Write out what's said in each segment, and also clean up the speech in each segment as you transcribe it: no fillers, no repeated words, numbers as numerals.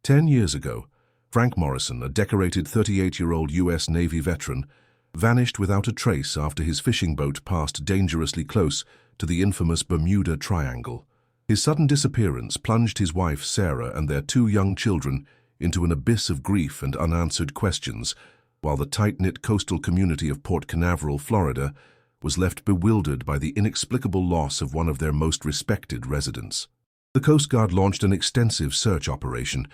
10 years ago, Frank Morrison, a decorated 38-year-old U.S. Navy veteran, vanished without a trace after his fishing boat passed dangerously close to the infamous Bermuda Triangle. His sudden disappearance plunged his wife, Sarah, and their 2 young children into an abyss of grief and unanswered questions, while the tight-knit coastal community of Port Canaveral, Florida, was left bewildered by the inexplicable loss of one of their most respected residents. The Coast Guard launched an extensive search operation,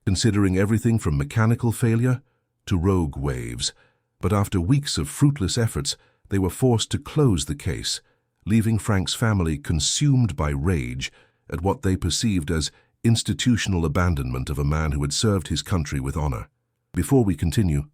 considering everything from mechanical failure to rogue waves. But after weeks of fruitless efforts, they were forced to close the case, leaving Frank's family consumed by rage at what they perceived as institutional abandonment of a man who had served his country with honor. Before we continue,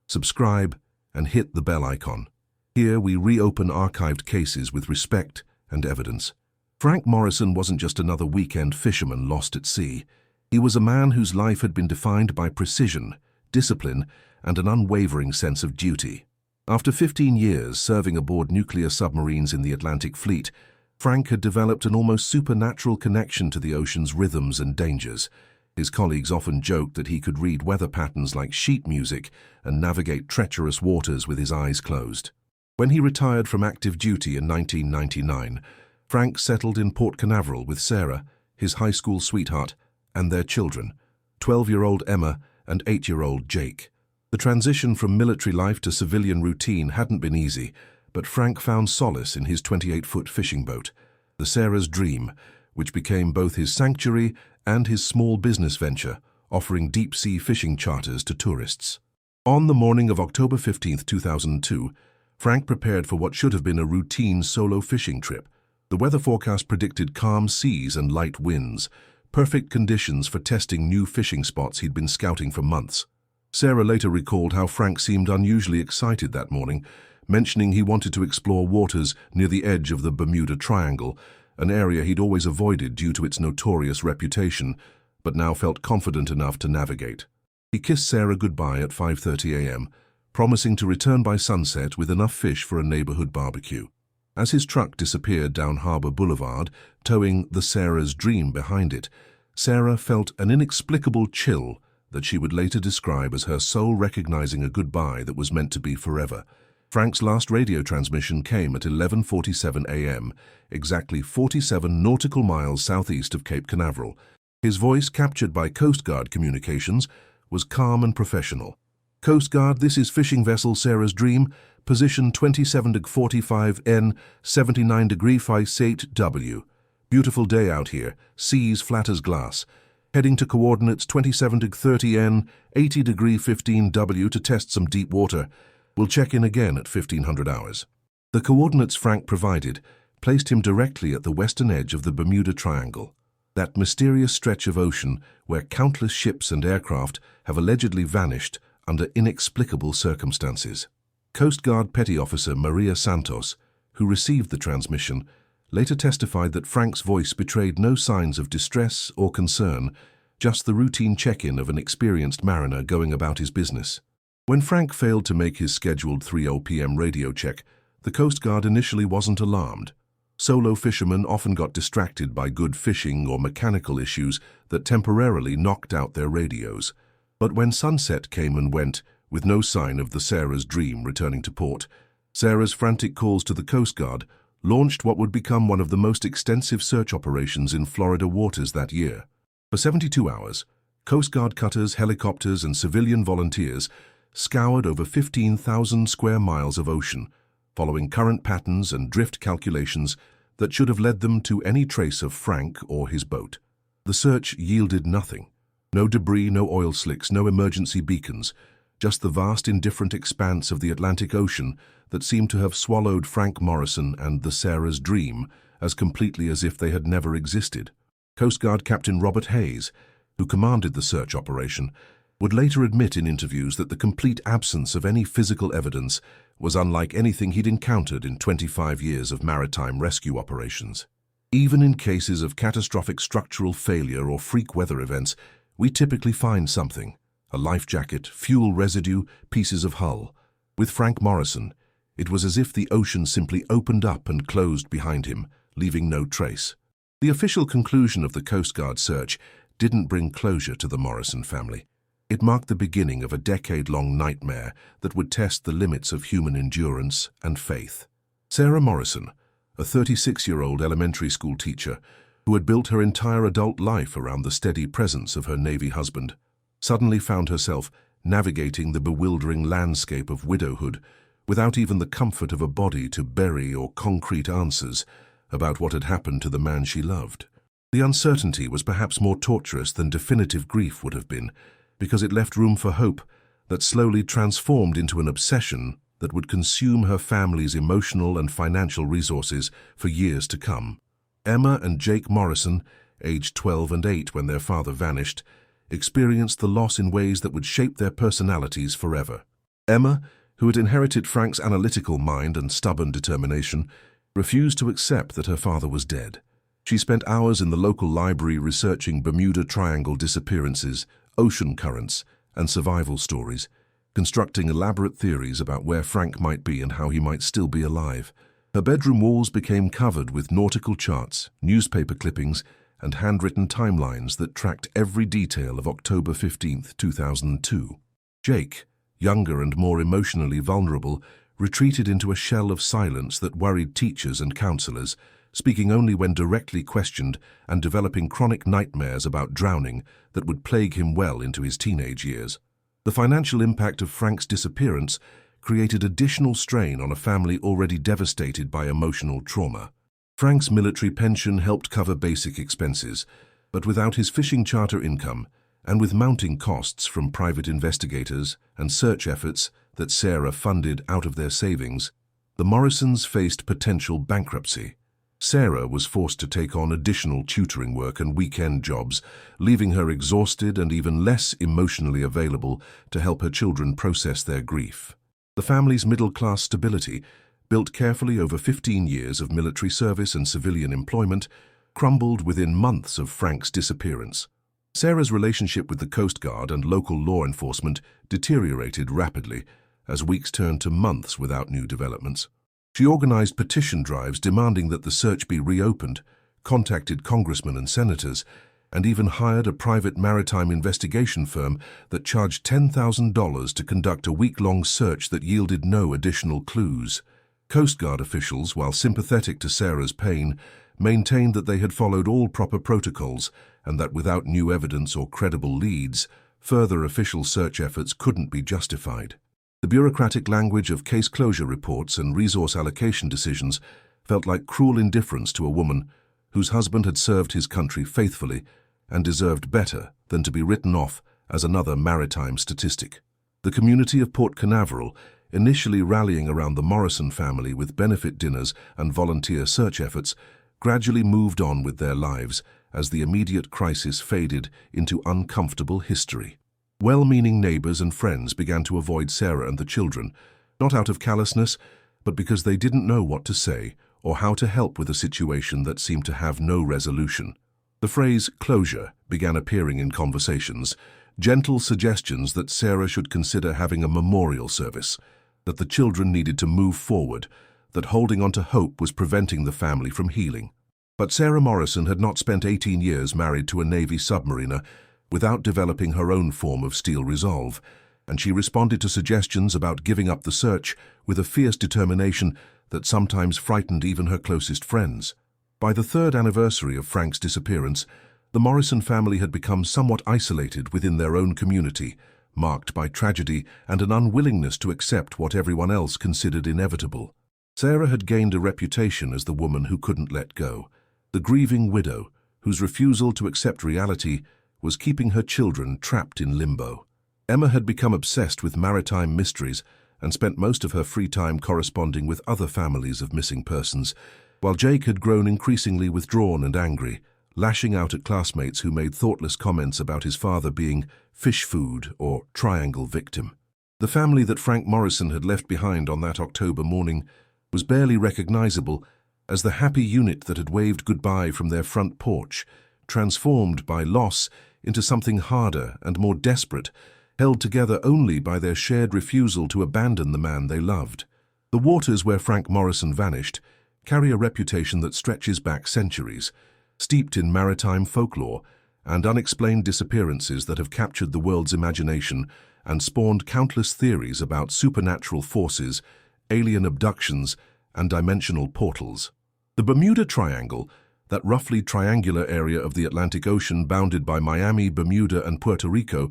subscribe and hit the bell icon. Here we reopen archived cases with respect and evidence. Frank Morrison wasn't just another weekend fisherman lost at sea. He was a man whose life had been defined by precision, discipline, and an unwavering sense of duty. After 15 years serving aboard nuclear submarines in the Atlantic Fleet, Frank had developed an almost supernatural connection to the ocean's rhythms and dangers. His colleagues often joked that he could read weather patterns like sheet music and navigate treacherous waters with his eyes closed. When he retired from active duty in 1999, Frank settled in Port Canaveral with Sarah, his high school sweetheart, and their children, 12-year-old Emma and 8-year-old Jake. The transition from military life to civilian routine hadn't been easy, but Frank found solace in his 28-foot fishing boat, the Sarah's Dream, which became both his sanctuary and his small business venture, offering deep-sea fishing charters to tourists. On the morning of October 15, 2002, Frank prepared for what should have been a routine solo fishing trip. The weather forecast predicted calm seas and light winds, perfect conditions for testing new fishing spots he'd been scouting for months. Sarah later recalled how Frank seemed unusually excited that morning, mentioning he wanted to explore waters near the edge of the Bermuda Triangle, an area he'd always avoided due to its notorious reputation, but now felt confident enough to navigate. He kissed Sarah goodbye at 5:30 a.m., promising to return by sunset with enough fish for a neighborhood barbecue. As his truck disappeared down Harbor Boulevard, towing the Sarah's Dream behind it, Sarah felt an inexplicable chill that she would later describe as her soul recognizing a goodbye that was meant to be forever. Frank's last radio transmission came at 11:47 a.m., exactly 47 nautical miles southeast of Cape Canaveral. His voice, captured by Coast Guard communications, was calm and professional. "Coast Guard, this is fishing vessel Sarah's Dream, position 27°45 N, 79°58 W. Beautiful day out here, seas flat as glass. Heading to coordinates 27°30 N, 80°15 W to test some deep water. We'll check in again at 1500 hours. The coordinates Frank provided placed him directly at the western edge of the Bermuda Triangle, that mysterious stretch of ocean where countless ships and aircraft have allegedly vanished under inexplicable circumstances. Coast Guard Petty Officer Maria Santos, who received the transmission, later testified that Frank's voice betrayed no signs of distress or concern, just the routine check-in of an experienced mariner going about his business. When Frank failed to make his scheduled 3:00 p.m. radio check, the Coast Guard initially wasn't alarmed. Solo fishermen often got distracted by good fishing or mechanical issues that temporarily knocked out their radios. But when sunset came and went, with no sign of the Sarah's Dream returning to port, Sarah's frantic calls to the Coast Guard launched what would become one of the most extensive search operations in Florida waters that year. For 72 hours, Coast Guard cutters, helicopters, and civilian volunteers scoured over 15,000 square miles of ocean, following current patterns and drift calculations that should have led them to any trace of Frank or his boat. The search yielded nothing. No debris, no oil slicks, no emergency beacons, just the vast indifferent expanse of the Atlantic Ocean that seemed to have swallowed Frank Morrison and the Sarah's Dream as completely as if they had never existed. Coast Guard Captain Robert Hayes, who commanded the search operation, would later admit in interviews that the complete absence of any physical evidence was unlike anything he'd encountered in 25 years of maritime rescue operations. Even in cases of catastrophic structural failure or freak weather events, we typically find something: a life jacket, fuel residue, pieces of hull. With Frank Morrison, it was as if the ocean simply opened up and closed behind him, leaving no trace. The official conclusion of the Coast Guard search didn't bring closure to the Morrison family. It marked the beginning of a decade-long nightmare that would test the limits of human endurance and faith. Sarah Morrison, a 36-year-old elementary school teacher who had built her entire adult life around the steady presence of her Navy husband, suddenly found herself navigating the bewildering landscape of widowhood without even the comfort of a body to bury or concrete answers about what had happened to the man she loved. The uncertainty was perhaps more torturous than definitive grief would have been, because it left room for hope that slowly transformed into an obsession that would consume her family's emotional and financial resources for years to come. Emma and Jake Morrison, aged 12 and 8 when their father vanished, experienced the loss in ways that would shape their personalities forever. Emma, who had inherited Frank's analytical mind and stubborn determination, refused to accept that her father was dead. She spent hours in the local library researching Bermuda Triangle disappearances, ocean currents, and survival stories, constructing elaborate theories about where Frank might be and how he might still be alive. Her bedroom walls became covered with nautical charts, newspaper clippings, and handwritten timelines that tracked every detail of October 15, 2002. Jake, younger and more emotionally vulnerable, retreated into a shell of silence that worried teachers and counselors, speaking only when directly questioned and developing chronic nightmares about drowning that would plague him well into his teenage years. The financial impact of Frank's disappearance created additional strain on a family already devastated by emotional trauma. Frank's military pension helped cover basic expenses, but without his fishing charter income, and with mounting costs from private investigators and search efforts that Sarah funded out of their savings, the Morrisons faced potential bankruptcy. Sarah was forced to take on additional tutoring work and weekend jobs, leaving her exhausted and even less emotionally available to help her children process their grief. The family's middle-class stability, built carefully over 15 years of military service and civilian employment, crumbled within months of Frank's disappearance. Sarah's relationship with the Coast Guard and local law enforcement deteriorated rapidly as weeks turned to months without new developments. She organized petition drives demanding that the search be reopened, contacted congressmen and senators, and even hired a private maritime investigation firm that charged $10,000 to conduct a week-long search that yielded no additional clues. Coast Guard officials, while sympathetic to Sarah's pain, maintained that they had followed all proper protocols and that without new evidence or credible leads, further official search efforts couldn't be justified. The bureaucratic language of case closure reports and resource allocation decisions felt like cruel indifference to a woman whose husband had served his country faithfully and deserved better than to be written off as another maritime statistic. The community of Port Canaveral, initially rallying around the Morrison family with benefit dinners and volunteer search efforts, gradually moved on with their lives as the immediate crisis faded into uncomfortable history. Well-meaning neighbors and friends began to avoid Sarah and the children, not out of callousness, but because they didn't know what to say or how to help with a situation that seemed to have no resolution. The phrase closure began appearing in conversations, gentle suggestions that Sarah should consider having a memorial service, that the children needed to move forward, that holding on to hope was preventing the family from healing. But Sarah Morrison had not spent 18 years married to a Navy submariner without developing her own form of steel resolve, and she responded to suggestions about giving up the search with a fierce determination that sometimes frightened even her closest friends. By the third anniversary of Frank's disappearance, the Morrison family had become somewhat isolated within their own community, marked by tragedy and an unwillingness to accept what everyone else considered inevitable. Sarah had gained a reputation as the woman who couldn't let go, the grieving widow whose refusal to accept reality was keeping her children trapped in limbo. Emma had become obsessed with maritime mysteries and spent most of her free time corresponding with other families of missing persons, while Jake had grown increasingly withdrawn and angry, lashing out at classmates who made thoughtless comments about his father being fish food or triangle victim. The family that Frank Morrison had left behind on that October morning was barely recognizable as the happy unit that had waved goodbye from their front porch, transformed by loss into something harder and more desperate, held together only by their shared refusal to abandon the man they loved. The waters where Frank Morrison vanished carry a reputation that stretches back centuries, steeped in maritime folklore and unexplained disappearances that have captured the world's imagination and spawned countless theories about supernatural forces, alien abductions, and dimensional portals. The Bermuda Triangle, that roughly triangular area of the Atlantic Ocean bounded by Miami, Bermuda, and Puerto Rico,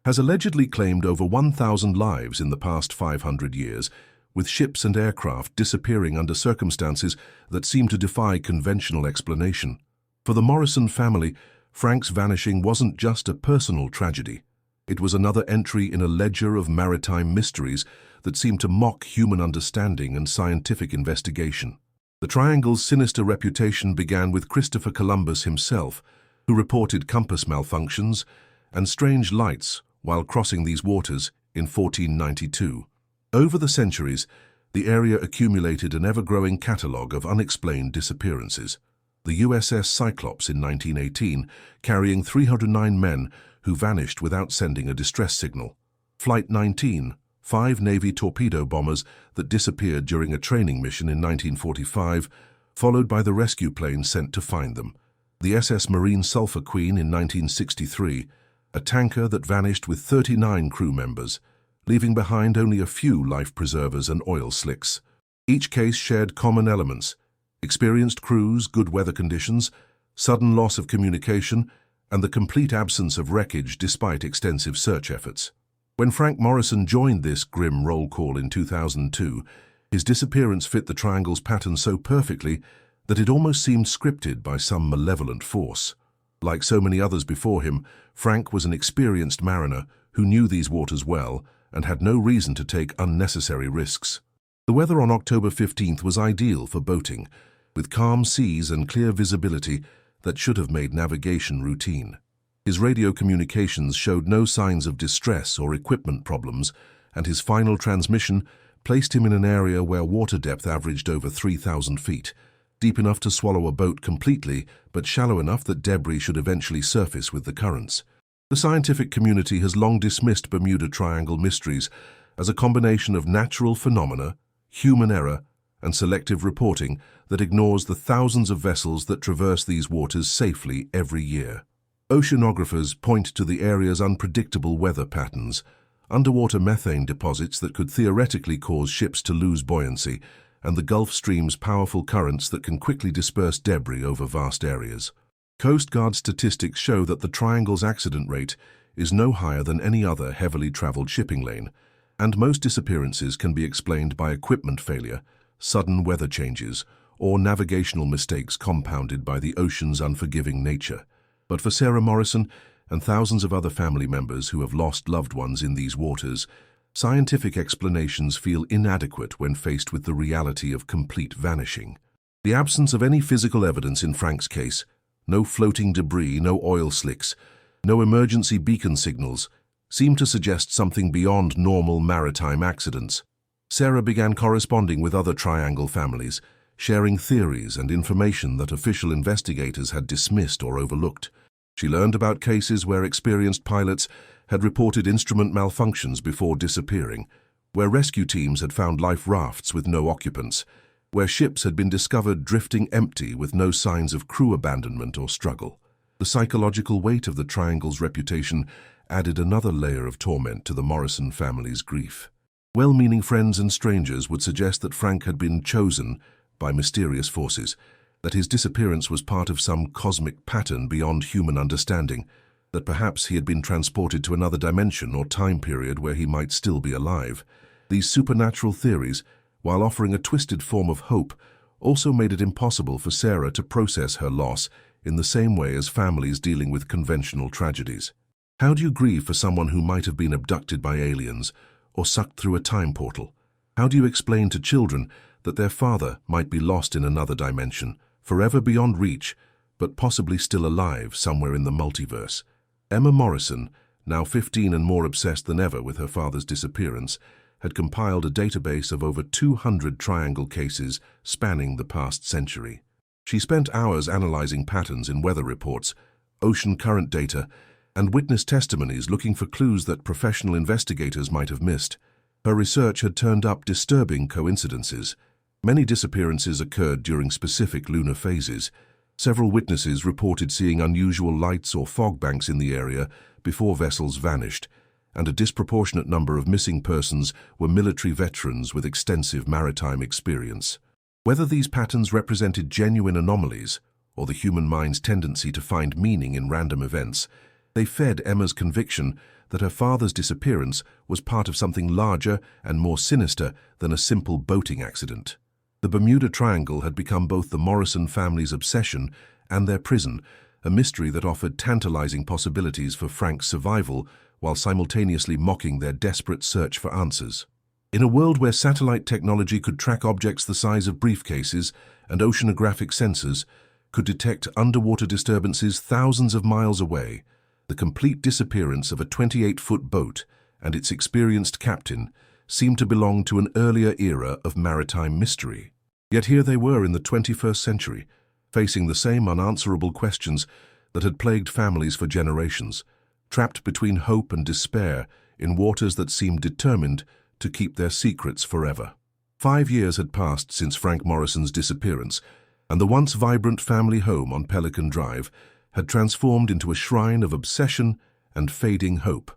has allegedly claimed over 1,000 lives in the past 500 years, with ships and aircraft disappearing under circumstances that seem to defy conventional explanation. For the Morrison family, Frank's vanishing wasn't just a personal tragedy. It was another entry in a ledger of maritime mysteries that seemed to mock human understanding and scientific investigation. The triangle's sinister reputation began with Christopher Columbus himself, who reported compass malfunctions and strange lights while crossing these waters in 1492. Over the centuries, the area accumulated an ever-growing catalogue of unexplained disappearances. The USS Cyclops in 1918, carrying 309 men who vanished without sending a distress signal. Flight 19, 5 Navy torpedo bombers that disappeared during a training mission in 1945, followed by the rescue plane sent to find them. The SS Marine Sulphur Queen in 1963, a tanker that vanished with 39 crew members, leaving behind only a few life preservers and oil slicks. Each case shared common elements: experienced crews, good weather conditions, sudden loss of communication, and the complete absence of wreckage despite extensive search efforts. When Frank Morrison joined this grim roll call in 2002, his disappearance fit the triangle's pattern so perfectly that it almost seemed scripted by some malevolent force. Like so many others before him, Frank was an experienced mariner who knew these waters well and had no reason to take unnecessary risks. The weather on October 15th was ideal for boating, with calm seas and clear visibility that should have made navigation routine. His radio communications showed no signs of distress or equipment problems, and his final transmission placed him in an area where water depth averaged over 3,000 feet, deep enough to swallow a boat completely, but shallow enough that debris should eventually surface with the currents. The scientific community has long dismissed Bermuda Triangle mysteries as a combination of natural phenomena, human error, and selective reporting that ignores the thousands of vessels that traverse these waters safely every year. Oceanographers point to the area's unpredictable weather patterns, underwater methane deposits that could theoretically cause ships to lose buoyancy, and the Gulf Stream's powerful currents that can quickly disperse debris over vast areas. Coast Guard statistics show that the Triangle's accident rate is no higher than any other heavily traveled shipping lane, and most disappearances can be explained by equipment failure, sudden weather changes, or navigational mistakes compounded by the ocean's unforgiving nature. But for Sarah Morrison and thousands of other family members who have lost loved ones in these waters, scientific explanations feel inadequate when faced with the reality of complete vanishing. The absence of any physical evidence in Frank's case, no floating debris, no oil slicks, no emergency beacon signals, seemed to suggest something beyond normal maritime accidents. Sarah began corresponding with other Triangle families, sharing theories and information that official investigators had dismissed or overlooked. She learned about cases where experienced pilots had reported instrument malfunctions before disappearing, where rescue teams had found life rafts with no occupants, where ships had been discovered drifting empty with no signs of crew abandonment or struggle. The psychological weight of the Triangle's reputation added another layer of torment to the Morrison family's grief. Well-meaning friends and strangers would suggest that Frank had been chosen by mysterious forces, that his disappearance was part of some cosmic pattern beyond human understanding, that perhaps he had been transported to another dimension or time period where he might still be alive. These supernatural theories, while offering a twisted form of hope, also made it impossible for Sarah to process her loss in the same way as families dealing with conventional tragedies. How do you grieve for someone who might have been abducted by aliens or sucked through a time portal? How do you explain to children that their father might be lost in another dimension, forever beyond reach, but possibly still alive somewhere in the multiverse? Emma Morrison, now 15 and more obsessed than ever with her father's disappearance, had compiled a database of over 200 Triangle cases spanning the past century. She spent hours analyzing patterns in weather reports, ocean current data, and witness testimonies looking for clues that professional investigators might have missed. Her research had turned up disturbing coincidences. Many disappearances occurred during specific lunar phases, Several witnesses reported seeing unusual lights or fog banks in the area before vessels vanished, and a disproportionate number of missing persons were military veterans with extensive maritime experience. Whether these patterns represented genuine anomalies or the human mind's tendency to find meaning in random events, they fed Emma's conviction that her father's disappearance was part of something larger and more sinister than a simple boating accident. The Bermuda Triangle had become both the Morrison family's obsession and their prison, a mystery that offered tantalizing possibilities for Frank's survival while simultaneously mocking their desperate search for answers. In a world where satellite technology could track objects the size of briefcases and oceanographic sensors could detect underwater disturbances thousands of miles away, the complete disappearance of a 28-foot boat and its experienced captain seemed to belong to an earlier era of maritime mystery. Yet here they were in the 21st century, facing the same unanswerable questions that had plagued families for generations, trapped between hope and despair in waters that seemed determined to keep their secrets forever. 5 years had passed since Frank Morrison's disappearance, and the once vibrant family home on Pelican Drive had transformed into a shrine of obsession and fading hope.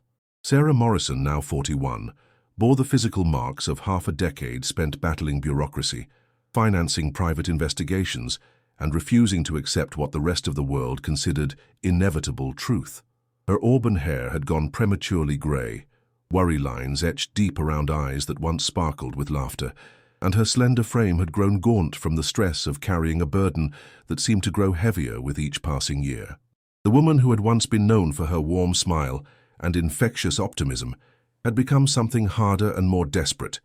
Sarah Morrison, now 41, bore the physical marks of half a decade spent battling bureaucracy, financing private investigations, and refusing to accept what the rest of the world considered inevitable truth. Her auburn hair had gone prematurely grey, worry lines etched deep around eyes that once sparkled with laughter, and her slender frame had grown gaunt from the stress of carrying a burden that seemed to grow heavier with each passing year. The woman who had once been known for her warm smile and infectious optimism had become something harder and more desperate,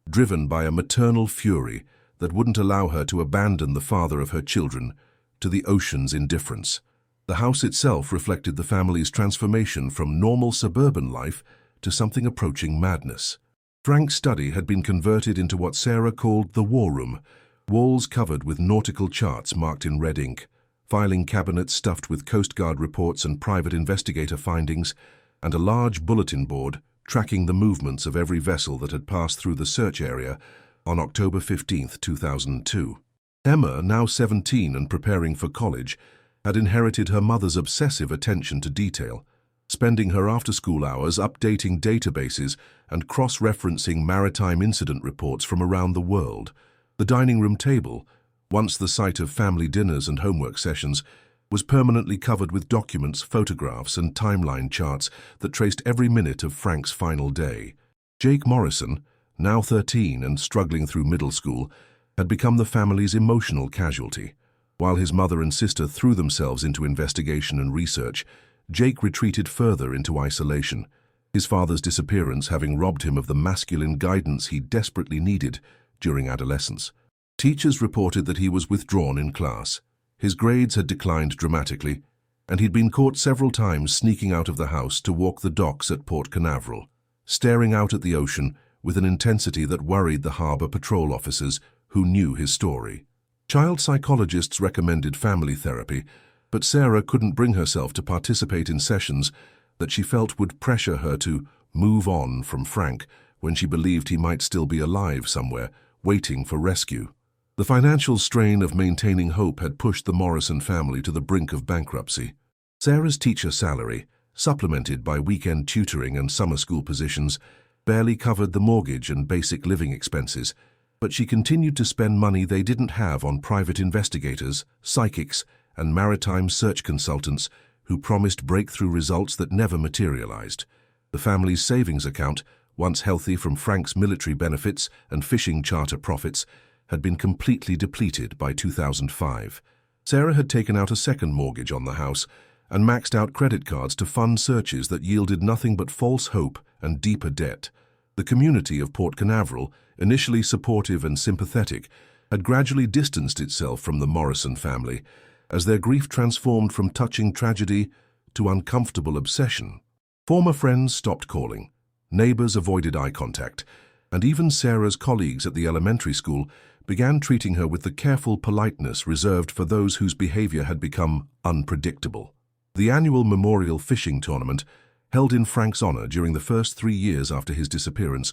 driven by a maternal fury that wouldn't allow her to abandon the father of her children to the ocean's indifference. The house itself reflected the family's transformation from normal suburban life to something approaching madness. Frank's study had been converted into what Sarah called the war room, walls covered with nautical charts marked in red ink, filing cabinets stuffed with Coast Guard reports and private investigator findings, and a large bulletin board tracking the movements of every vessel that had passed through the search area on October 15, 2002. Emma, now 17 and preparing for college, had inherited her mother's obsessive attention to detail, spending her after-school hours updating databases and cross-referencing maritime incident reports from around the world. The dining room table, once the site of family dinners and homework sessions, was permanently covered with documents, photographs, and timeline charts that traced every minute of Frank's final day. Jake Morrison, now 13 and struggling through middle school, had become the family's emotional casualty. While his mother and sister threw themselves into investigation and research, Jake retreated further into isolation, his father's disappearance having robbed him of the masculine guidance he desperately needed during adolescence. Teachers reported that he was withdrawn in class. His grades had declined dramatically, and he'd been caught several times sneaking out of the house to walk the docks at Port Canaveral, staring out at the ocean with an intensity that worried the harbor patrol officers who knew his story. Child psychologists recommended family therapy, but Sarah couldn't bring herself to participate in sessions that she felt would pressure her to move on from Frank when she believed he might still be alive somewhere, waiting for rescue. The financial strain of maintaining hope had pushed the Morrison family to the brink of bankruptcy. Sarah's teacher salary, supplemented by weekend tutoring and summer school positions, barely covered the mortgage and basic living expenses, but she continued to spend money they didn't have on private investigators, psychics, and maritime search consultants who promised breakthrough results that never materialized. The family's savings account, once healthy from Frank's military benefits and fishing charter profits, had been completely depleted by 2005. Sarah had taken out a second mortgage on the house and maxed out credit cards to fund searches that yielded nothing but false hope and deeper debt. The community of Port Canaveral, initially supportive and sympathetic, had gradually distanced itself from the Morrison family as their grief transformed from touching tragedy to uncomfortable obsession. Former friends stopped calling, neighbors avoided eye contact, and even Sarah's colleagues at the elementary school began treating her with the careful politeness reserved for those whose behavior had become unpredictable. The annual memorial fishing tournament, held in Frank's honor during the first 3 years after his disappearance,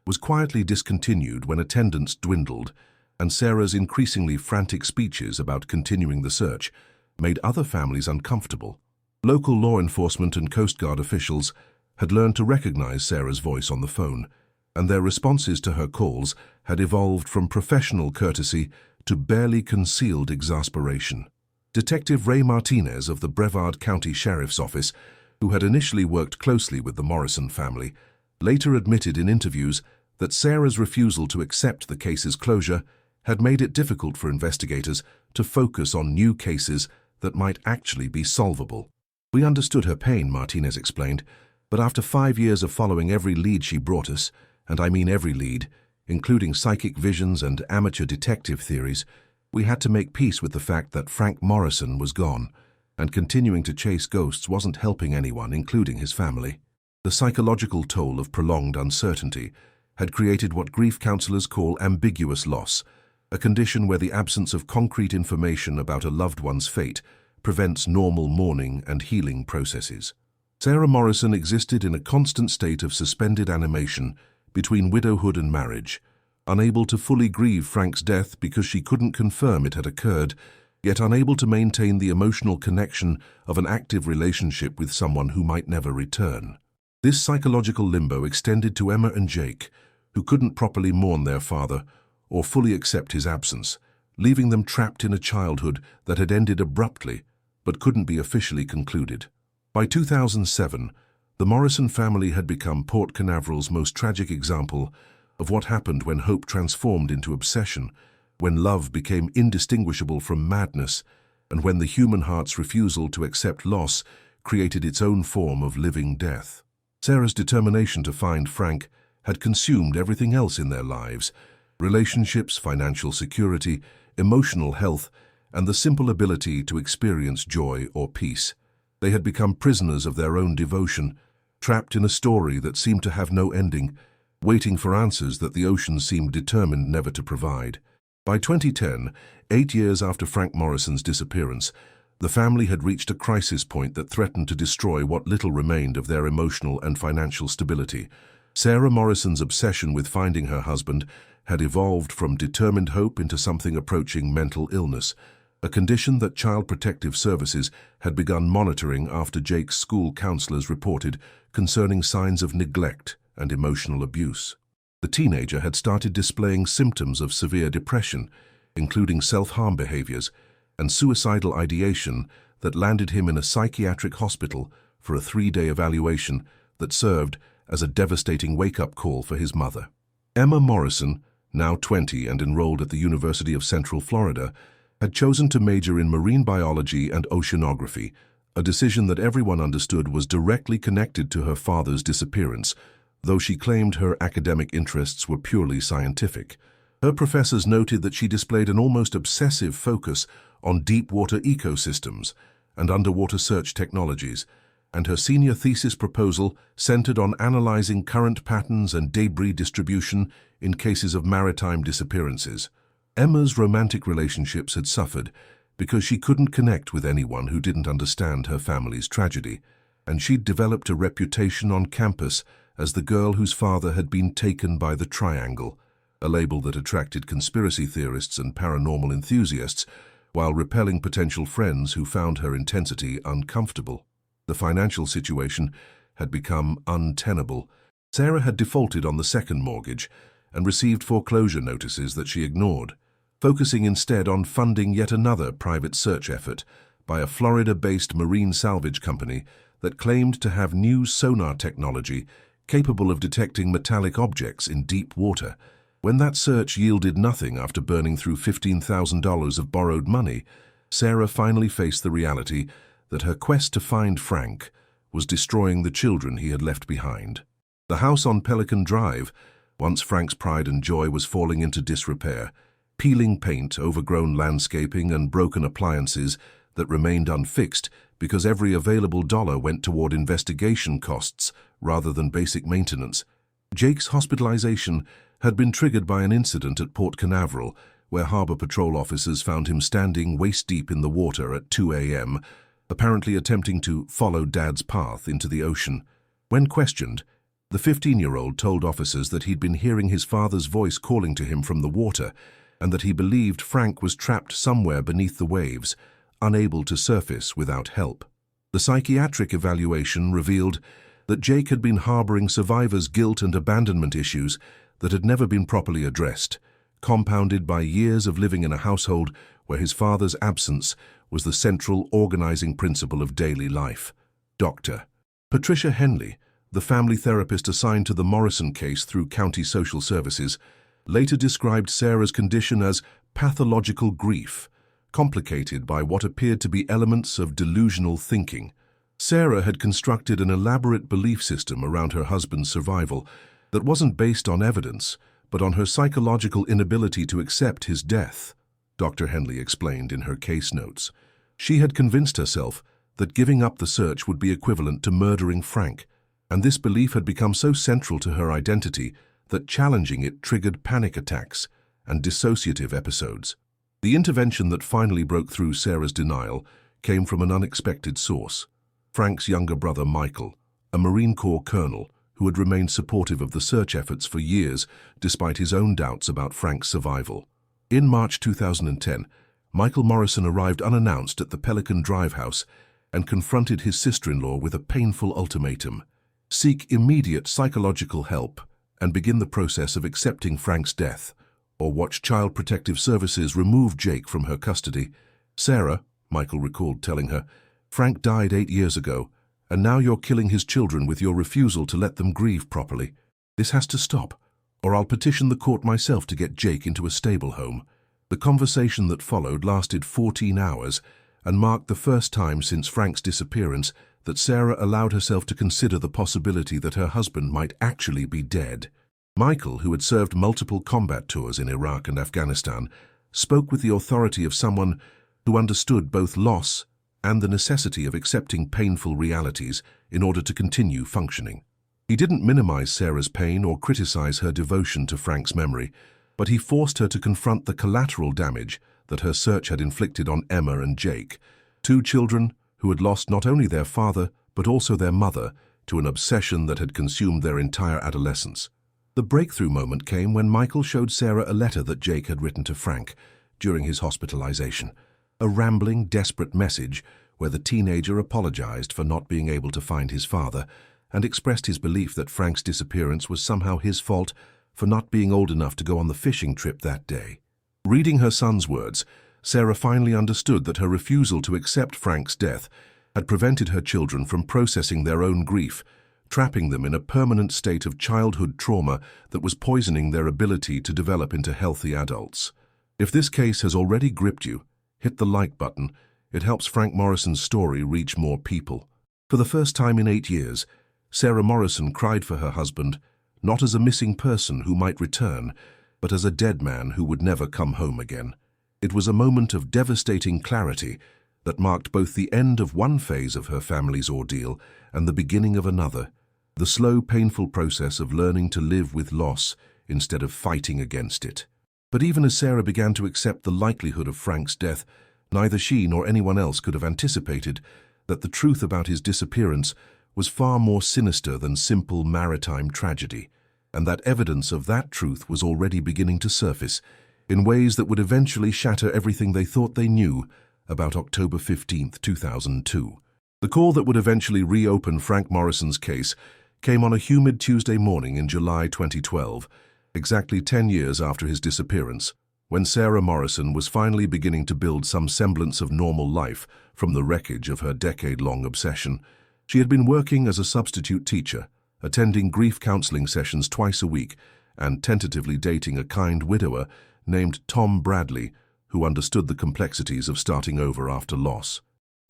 was quietly discontinued when attendance dwindled, and Sarah's increasingly frantic speeches about continuing the search made other families uncomfortable. Local law enforcement and Coast Guard officials had learned to recognize Sarah's voice on the phone, and their responses to her calls had evolved from professional courtesy to barely concealed exasperation. Detective Ray Martinez of the Brevard County Sheriff's Office, who had initially worked closely with the Morrison family, later admitted in interviews that Sarah's refusal to accept the case's closure had made it difficult for investigators to focus on new cases that might actually be solvable. "We understood her pain," Martinez explained, "but after 5 years of following every lead she brought us, and I mean every lead, including psychic visions and amateur detective theories, we had to make peace with the fact that Frank Morrison was gone, and continuing to chase ghosts wasn't helping anyone, including his family." The psychological toll of prolonged uncertainty had created what grief counselors call ambiguous loss, a condition where the absence of concrete information about a loved one's fate prevents normal mourning and healing processes. Sarah Morrison existed in a constant state of suspended animation between widowhood and marriage, unable to fully grieve Frank's death because she couldn't confirm it had occurred, yet unable to maintain the emotional connection of an active relationship with someone who might never return. This psychological limbo extended to Emma and Jake, who couldn't properly mourn their father or fully accept his absence, leaving them trapped in a childhood that had ended abruptly but couldn't be officially concluded. By 2007, the Morrison family had become Port Canaveral's most tragic example of what happened when hope transformed into obsession, when love became indistinguishable from madness, and when the human heart's refusal to accept loss created its own form of living death. Sarah's determination to find Frank had consumed everything else in their lives: relationships, financial security, emotional health, and the simple ability to experience joy or peace. They had become prisoners of their own devotion, trapped in a story that seemed to have no ending, waiting for answers that the ocean seemed determined never to provide. By 2010, 8 years after Frank Morrison's disappearance, the family had reached a crisis point that threatened to destroy what little remained of their emotional and financial stability. Sarah Morrison's obsession with finding her husband had evolved from determined hope into something approaching mental illness, a condition that Child Protective Services had begun monitoring after Jake's school counselors reported concerning signs of neglect and emotional abuse. The teenager had started displaying symptoms of severe depression, including self-harm behaviors and suicidal ideation that landed him in a psychiatric hospital for a 3-day evaluation that served as a devastating wake-up call for his mother. Emma Morrison, now 20 and enrolled at the University of Central Florida, had chosen to major in marine biology and oceanography, a decision that everyone understood was directly connected to her father's disappearance, though she claimed her academic interests were purely scientific. Her professors noted that she displayed an almost obsessive focus on deep-water ecosystems and underwater search technologies, and her senior thesis proposal centered on analyzing current patterns and debris distribution in cases of maritime disappearances. Emma's romantic relationships had suffered because she couldn't connect with anyone who didn't understand her family's tragedy, and she'd developed a reputation on campus as the girl whose father had been taken by the Triangle, a label that attracted conspiracy theorists and paranormal enthusiasts, while repelling potential friends who found her intensity uncomfortable. The financial situation had become untenable. Sarah had defaulted on the second mortgage and received foreclosure notices that she ignored, focusing instead on funding yet another private search effort by a Florida-based marine salvage company that claimed to have new sonar technology capable of detecting metallic objects in deep water. When that search yielded nothing after burning through $15,000 of borrowed money, Sarah finally faced the reality that her quest to find Frank was destroying the children he had left behind. The house on Pelican Drive, once Frank's pride and joy, was falling into disrepair, peeling paint, overgrown landscaping, and broken appliances that remained unfixed because every available dollar went toward investigation costs rather than basic maintenance. Jake's hospitalization had been triggered by an incident at Port Canaveral, where Harbor Patrol officers found him standing waist-deep in the water at 2 a.m., apparently attempting to follow Dad's path into the ocean. When questioned, the 15-year-old told officers that he'd been hearing his father's voice calling to him from the water, and that he believed Frank was trapped somewhere beneath the waves, unable to surface without help. The psychiatric evaluation revealed that Jake had been harboring survivor's guilt and abandonment issues that had never been properly addressed, compounded by years of living in a household where his father's absence was the central organizing principle of daily life. Dr. Patricia Henley, the family therapist assigned to the Morrison case through County Social Services, later described Sarah's condition as pathological grief, complicated by what appeared to be elements of delusional thinking. Sarah had constructed an elaborate belief system around her husband's survival that wasn't based on evidence, but on her psychological inability to accept his death, Dr. Henley explained in her case notes. She had convinced herself that giving up the search would be equivalent to murdering Frank, and this belief had become so central to her identity that challenging it triggered panic attacks and dissociative episodes. The intervention that finally broke through Sarah's denial came from an unexpected source. Frank's younger brother Michael, a Marine Corps colonel who had remained supportive of the search efforts for years despite his own doubts about Frank's survival. In March 2010, Michael Morrison arrived unannounced at the Pelican Drive house and confronted his sister-in-law with a painful ultimatum: seek immediate psychological help and begin the process of accepting Frank's death, or watch Child Protective Services remove Jake from her custody. Sarah, Michael recalled telling her, Frank died 8 years ago, and now you're killing his children with your refusal to let them grieve properly. This has to stop, or I'll petition the court myself to get Jake into a stable home. The conversation that followed lasted 14 hours and marked the first time since Frank's disappearance that Sarah allowed herself to consider the possibility that her husband might actually be dead. Michael, who had served multiple combat tours in Iraq and Afghanistan, spoke with the authority of someone who understood both loss and the necessity of accepting painful realities in order to continue functioning. He didn't minimize Sarah's pain or criticize her devotion to Frank's memory, but he forced her to confront the collateral damage that her search had inflicted on Emma and Jake, 2 children who had lost not only their father but also their mother to an obsession that had consumed their entire adolescence. The breakthrough moment came when Michael showed Sarah a letter that Jake had written to Frank during his hospitalization. A rambling, desperate message where the teenager apologized for not being able to find his father and expressed his belief that Frank's disappearance was somehow his fault for not being old enough to go on the fishing trip that day. Reading her son's words, Sarah finally understood that her refusal to accept Frank's death had prevented her children from processing their own grief, trapping them in a permanent state of childhood trauma that was poisoning their ability to develop into healthy adults. If this case has already gripped you, hit the like button. It helps Frank Morrison's story reach more people. For the first time in 8 years, Sarah Morrison cried for her husband, not as a missing person who might return, but as a dead man who would never come home again. It was a moment of devastating clarity that marked both the end of one phase of her family's ordeal and the beginning of another, the slow, painful process of learning to live with loss instead of fighting against it. But even as Sarah began to accept the likelihood of Frank's death, neither she nor anyone else could have anticipated that the truth about his disappearance was far more sinister than simple maritime tragedy, and that evidence of that truth was already beginning to surface in ways that would eventually shatter everything they thought they knew about October 15, 2002. The call that would eventually reopen Frank Morrison's case came on a humid Tuesday morning in July 2012, exactly 10 years after his disappearance, when Sarah Morrison was finally beginning to build some semblance of normal life from the wreckage of her decade-long obsession. She had been working as a substitute teacher, attending grief counseling sessions twice a week, and tentatively dating a kind widower named Tom Bradley, who understood the complexities of starting over after loss.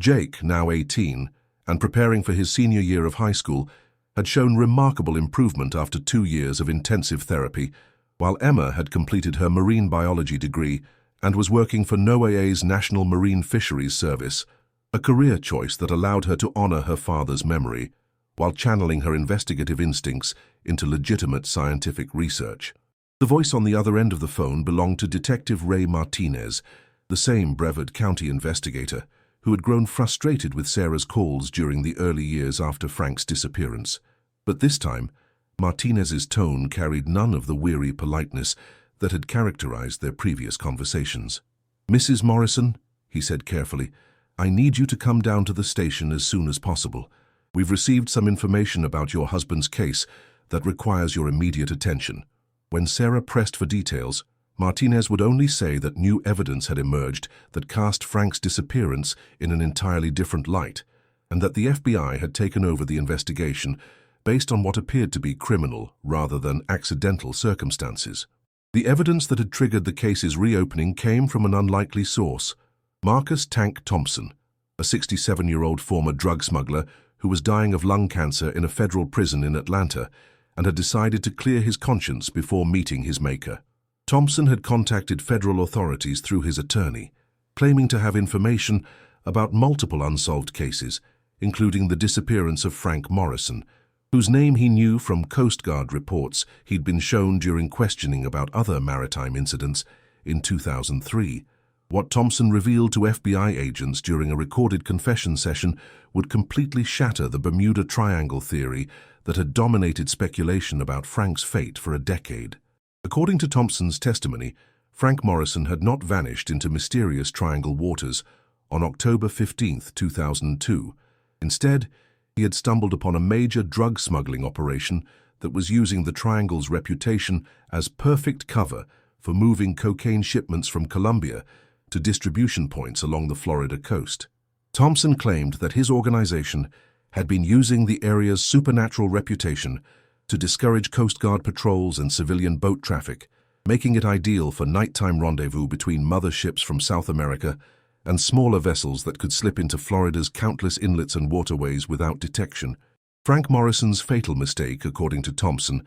Jake, now 18, and preparing for his senior year of high school, had shown remarkable improvement after 2 years of intensive therapy, while Emma had completed her marine biology degree and was working for NOAA's National Marine Fisheries Service, a career choice that allowed her to honor her father's memory, while channeling her investigative instincts into legitimate scientific research. The voice on the other end of the phone belonged to Detective Ray Martinez, the same Brevard County investigator who had grown frustrated with Sarah's calls during the early years after Frank's disappearance. But this time, Martinez's tone carried none of the weary politeness that had characterized their previous conversations. "Mrs. Morrison," he said carefully, I need you to come down to the station as soon as possible. We've received some information about your husband's case that requires your immediate attention." When Sarah pressed for details, Martinez would only say that new evidence had emerged that cast Frank's disappearance in an entirely different light, and that the FBI had taken over the investigation based on what appeared to be criminal rather than accidental circumstances. The evidence that had triggered the case's reopening came from an unlikely source: Marcus "Tank" Thompson, a 67-year-old former drug smuggler who was dying of lung cancer in a federal prison in Atlanta and had decided to clear his conscience before meeting his maker. Thompson had contacted federal authorities through his attorney, claiming to have information about multiple unsolved cases, including the disappearance of Frank Morrison, whose name he knew from Coast Guard reports he'd been shown during questioning about other maritime incidents in 2003. What Thompson revealed to FBI agents during a recorded confession session would completely shatter the Bermuda Triangle theory that had dominated speculation about Frank's fate for a decade. According to Thompson's testimony, Frank Morrison had not vanished into mysterious Triangle waters on October 15, 2002. Instead, he had stumbled upon a major drug smuggling operation that was using the Triangle's reputation as perfect cover for moving cocaine shipments from Colombia to distribution points along the Florida coast. Thompson claimed that his organization had been using the area's supernatural reputation to discourage Coast Guard patrols and civilian boat traffic, making it ideal for nighttime rendezvous between mother ships from South America and smaller vessels that could slip into Florida's countless inlets and waterways without detection. Frank Morrison's fatal mistake, according to Thompson,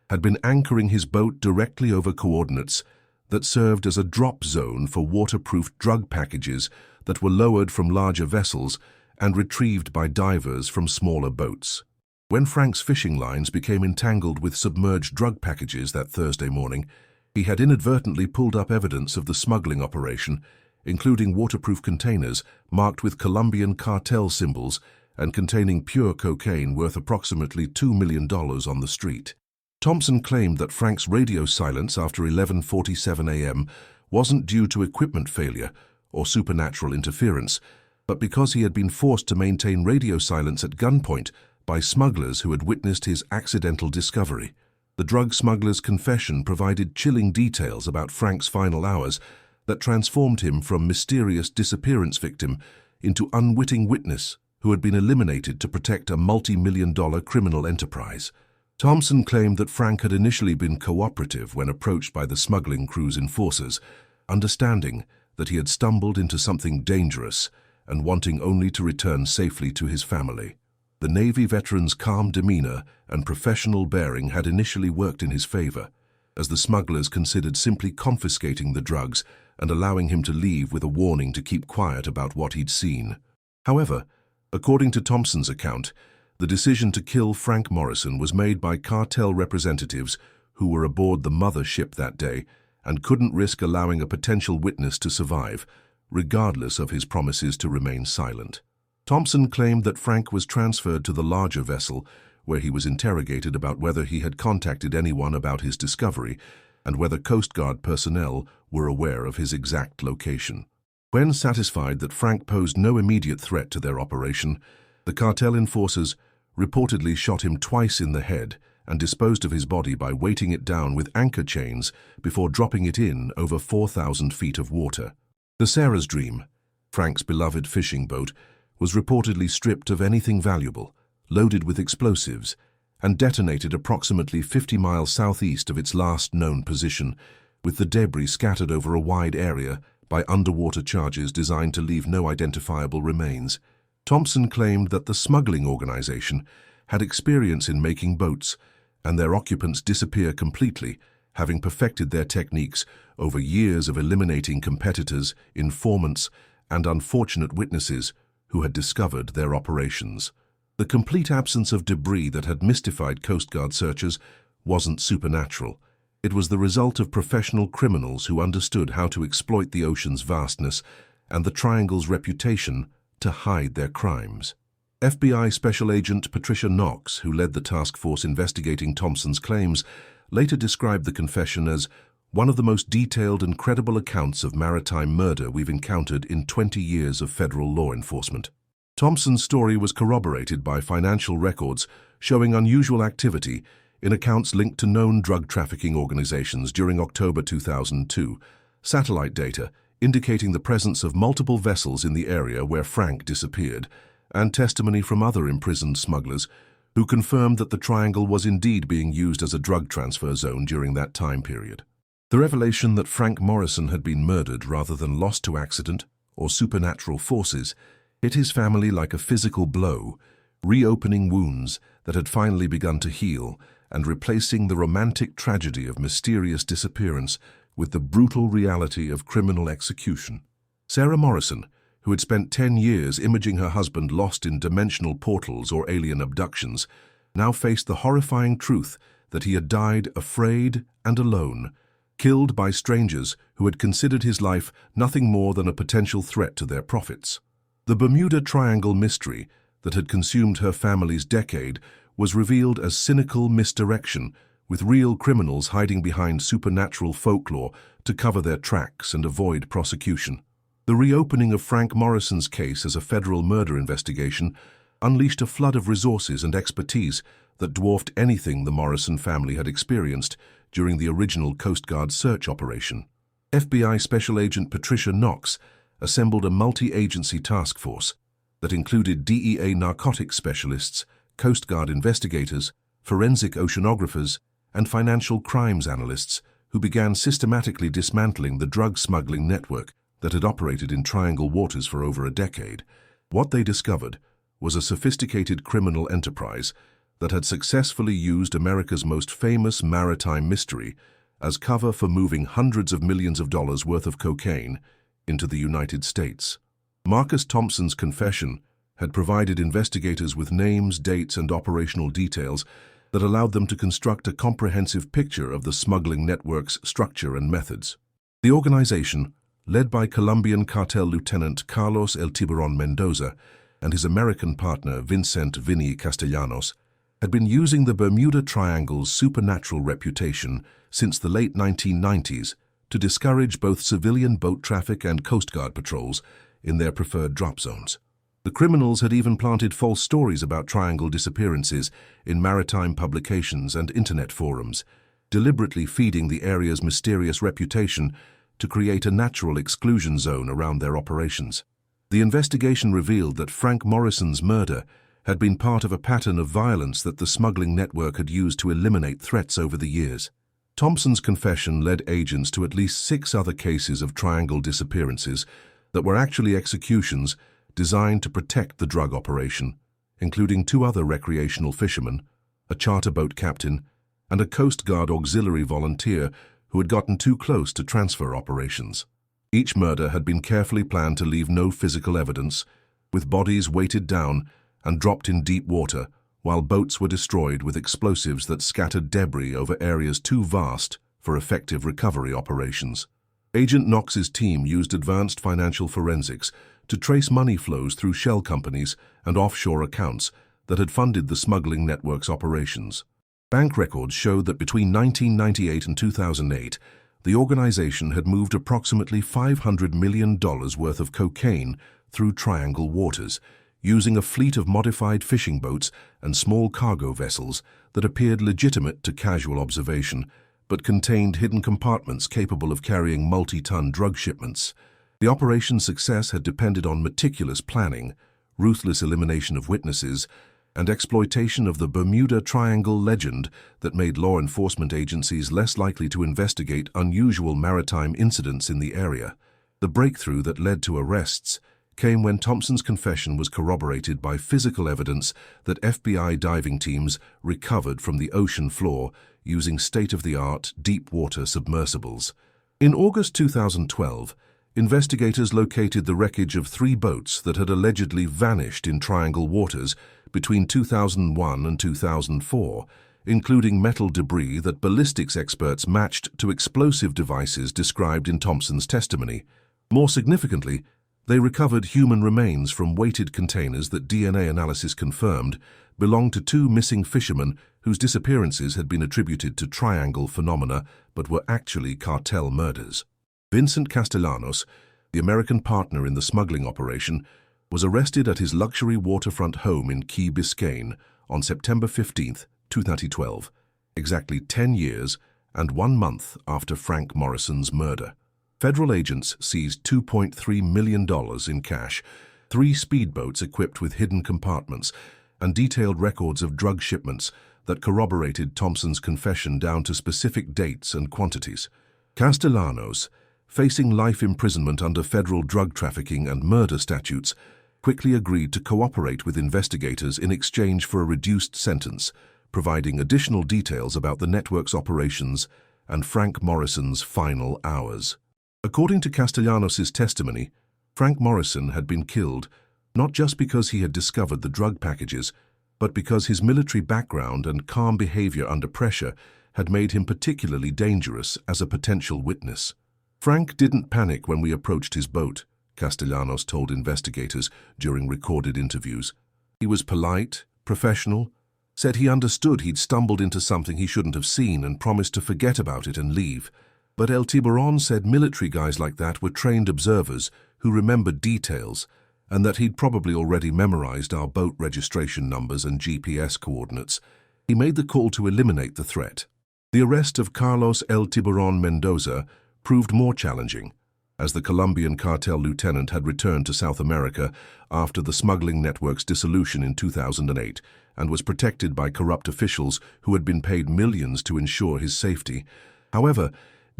had been anchoring his boat directly over coordinates that served as a drop zone for waterproof drug packages that were lowered from larger vessels and retrieved by divers from smaller boats. When Frank's fishing lines became entangled with submerged drug packages that Thursday morning, he had inadvertently pulled up evidence of the smuggling operation, including waterproof containers marked with Colombian cartel symbols and containing pure cocaine worth approximately $2 million on the street. Thompson claimed that Frank's radio silence after 11:47 a.m. wasn't due to equipment failure or supernatural interference, but because he had been forced to maintain radio silence at gunpoint by smugglers who had witnessed his accidental discovery. The drug smuggler's confession provided chilling details about Frank's final hours that transformed him from mysterious disappearance victim into unwitting witness who had been eliminated to protect a multi-million-dollar criminal enterprise. Thompson claimed that Frank had initially been cooperative when approached by the smuggling crew's enforcers, understanding that he had stumbled into something dangerous and wanting only to return safely to his family. The Navy veteran's calm demeanor and professional bearing had initially worked in his favor, as the smugglers considered simply confiscating the drugs and allowing him to leave with a warning to keep quiet about what he'd seen. However, according to Thompson's account, the decision to kill Frank Morrison was made by cartel representatives who were aboard the mother ship that day and couldn't risk allowing a potential witness to survive, regardless of his promises to remain silent. Thompson claimed that Frank was transferred to the larger vessel, where he was interrogated about whether he had contacted anyone about his discovery and whether Coast Guard personnel were aware of his exact location. When satisfied that Frank posed no immediate threat to their operation, the cartel enforcers reportedly shot him twice in the head and disposed of his body by weighting it down with anchor chains before dropping it in over 4,000 feet of water. The Sarah's Dream, Frank's beloved fishing boat, was reportedly stripped of anything valuable, loaded with explosives, and detonated approximately 50 miles southeast of its last known position, with the debris scattered over a wide area by underwater charges designed to leave no identifiable remains. Thompson claimed that the smuggling organization had experience in making boats, and their occupants disappear completely, having perfected their techniques over years of eliminating competitors, informants, and unfortunate witnesses who had discovered their operations. The complete absence of debris that had mystified Coast Guard searchers wasn't supernatural. It was the result of professional criminals who understood how to exploit the ocean's vastness and the Triangle's reputation to hide their crimes. FBI Special Agent Patricia Knox, who led the task force investigating Thompson's claims, later described the confession as one of the most detailed and credible accounts of maritime murder we've encountered in 20 years of federal law enforcement. Thompson's story was corroborated by financial records showing unusual activity in accounts linked to known drug trafficking organizations during October 2002, satellite data indicating the presence of multiple vessels in the area where Frank disappeared, and testimony from other imprisoned smugglers who confirmed that the triangle was indeed being used as a drug transfer zone during that time period. The revelation that Frank Morrison had been murdered rather than lost to accident or supernatural forces hit his family like a physical blow, reopening wounds that had finally begun to heal and replacing the romantic tragedy of mysterious disappearance with the brutal reality of criminal execution. Sarah Morrison, who had spent 10 years imaging her husband lost in dimensional portals or alien abductions, now faced the horrifying truth that he had died afraid and alone, killed by strangers who had considered his life nothing more than a potential threat to their profits. The Bermuda Triangle mystery that had consumed her family's decade was revealed as cynical misdirection, with real criminals hiding behind supernatural folklore to cover their tracks and avoid prosecution. The reopening of Frank Morrison's case as a federal murder investigation unleashed a flood of resources and expertise that dwarfed anything the Morrison family had experienced during the original Coast Guard search operation. FBI Special Agent Patricia Knox assembled a multi-agency task force that included DEA narcotics specialists, Coast Guard investigators, forensic oceanographers, and financial crimes analysts who began systematically dismantling the drug smuggling network that had operated in Triangle waters for over a decade. What they discovered was a sophisticated criminal enterprise that had successfully used America's most famous maritime mystery as cover for moving hundreds of millions of dollars worth of cocaine into the United States. Marcus Thompson's confession had provided investigators with names, dates, and operational details that allowed them to construct a comprehensive picture of the smuggling network's structure and methods. The organization, led by Colombian cartel lieutenant Carlos El Tiburon Mendoza and his American partner Vincent Vinny Castellanos, had been using the Bermuda Triangle's supernatural reputation since the late 1990s to discourage both civilian boat traffic and Coast Guard patrols in their preferred drop zones. The criminals had even planted false stories about Triangle disappearances in maritime publications and internet forums, deliberately feeding the area's mysterious reputation to create a natural exclusion zone around their operations. The investigation revealed that Frank Morrison's murder had been part of a pattern of violence that the smuggling network had used to eliminate threats over the years. Thompson's confession led agents to at least 6 other cases of Triangle disappearances that were actually executions designed to protect the drug operation, including 2 other recreational fishermen, a charter boat captain, and a Coast Guard auxiliary volunteer who had gotten too close to transfer operations. Each murder had been carefully planned to leave no physical evidence, with bodies weighted down and dropped in deep water, while boats were destroyed with explosives that scattered debris over areas too vast for effective recovery operations. Agent Knox's team used advanced financial forensics to trace money flows through shell companies and offshore accounts that had funded the smuggling network's operations. Bank records showed that between 1998 and 2008, the organization had moved approximately $500 million worth of cocaine through Triangle waters, using a fleet of modified fishing boats and small cargo vessels that appeared legitimate to casual observation, but contained hidden compartments capable of carrying multi-ton drug shipments. The operation's success had depended on meticulous planning, ruthless elimination of witnesses, and exploitation of the Bermuda Triangle legend that made law enforcement agencies less likely to investigate unusual maritime incidents in the area. The breakthrough that led to arrests came when Thompson's confession was corroborated by physical evidence that FBI diving teams recovered from the ocean floor using state-of-the-art deep-water submersibles. In August 2012, investigators located the wreckage of 3 boats that had allegedly vanished in Triangle waters between 2001 and 2004, including metal debris that ballistics experts matched to explosive devices described in Thompson's testimony. More significantly, they recovered human remains from weighted containers that DNA analysis confirmed belonged to 2 missing fishermen whose disappearances had been attributed to Triangle phenomena but were actually cartel murders. Vincent Castellanos, the American partner in the smuggling operation, was arrested at his luxury waterfront home in Key Biscayne on September 15, 2012, exactly 10 years and 1 month after Frank Morrison's murder. Federal agents seized $2.3 million in cash, 3 speedboats equipped with hidden compartments, and detailed records of drug shipments that corroborated Thompson's confession down to specific dates and quantities. Castellanos, facing life imprisonment under federal drug trafficking and murder statutes, quickly agreed to cooperate with investigators in exchange for a reduced sentence, providing additional details about the network's operations and Frank Morrison's final hours. According to Castellanos' testimony, Frank Morrison had been killed not just because he had discovered the drug packages, but because his military background and calm behavior under pressure had made him particularly dangerous as a potential witness. Frank didn't panic when we approached his boat, Castellanos told investigators during recorded interviews. He was polite, professional, said he understood he'd stumbled into something he shouldn't have seen and promised to forget about it and leave. But El Tiburon said military guys like that were trained observers who remembered details, and that he'd probably already memorized our boat registration numbers and GPS coordinates. He made the call to eliminate the threat. The arrest of Carlos El Tiburon Mendoza proved more challenging, as the Colombian cartel lieutenant had returned to South America after the smuggling network's dissolution in 2008 and was protected by corrupt officials who had been paid millions to ensure his safety. However,